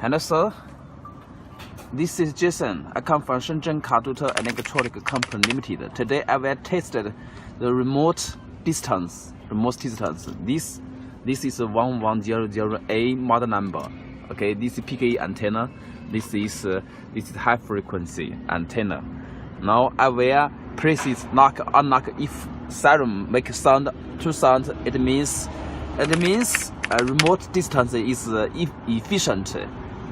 Hello, sir. This is Jason. I come from Shenzhen Cardot and Electronic Company Limited. Today I will test the remote distance. This is a 1100A model number. Okay, this is PKE antenna. This is high frequency antenna. Now I will press it lock unlock. If siren make sound, two sounds, it means remote distance is efficient.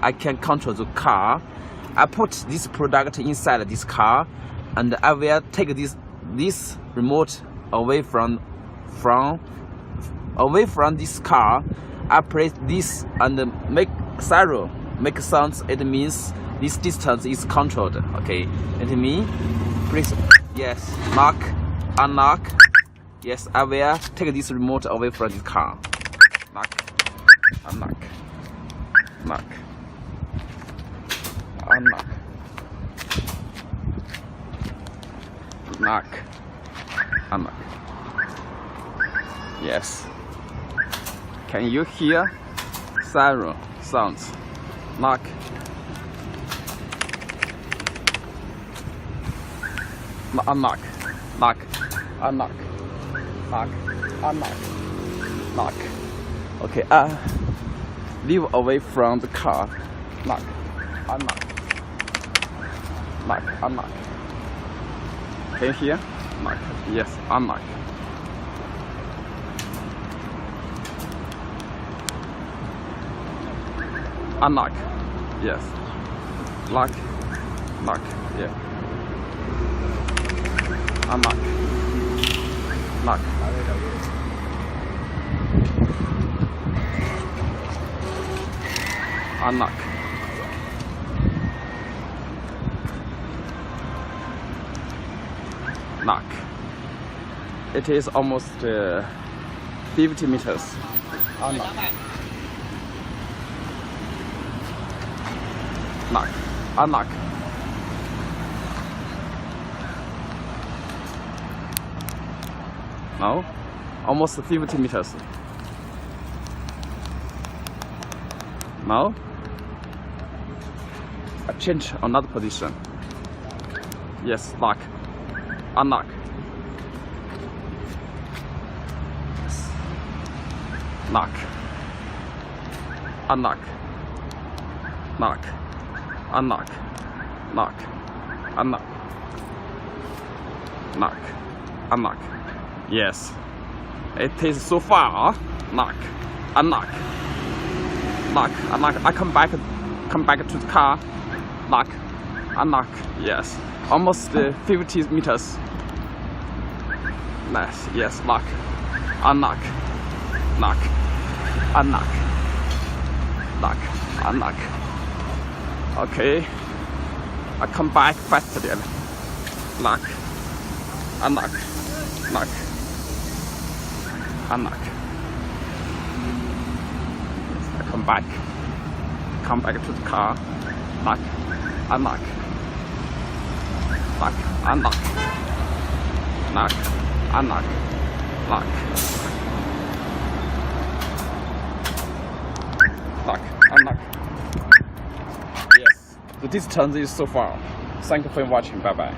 I can control the car. I put this product inside this car, and I will take this remote away from this car. I press this and make siren make sounds. It means this distance is controlled. Okay, it means press yes, lock, unlock. Yes, I will take this remote away from this car. Lock, unlock, lock, unlock, lock, unlock. Yes. Can you hear siren sounds? Lock. Unlock, lock, unlock, lock, unlock, lock. Okay, leave away from the car. Lock, unlock, lock, unlock. Can you hear? Lock. Yes, unlock. Unlock. Yes. Lock. Lock. Yeah. Unlock. Lock. Unlock. Lock. It is almost 50 meters. Unlock. Lock. Unlock. No, almost 50 meters. Now, I change another position. Yes, lock, unlock. Yes. Lock, unlock, lock, unlock, lock, unlock, lock, unlock. Yes, it is so far. Lock, unlock, lock, unlock. I come back to the car. Lock, unlock. Yes, almost 50 meters. Nice. Yes, lock, unlock, lock, unlock, lock, unlock. Okay, I come back faster then. Lock, unlock, lock, unlock. Yes, I come back to the car. Lock, unlock, lock, unlock, lock, unlock, lock, lock, unlock. Yes, the distance is so far. Thank you for watching. Bye bye.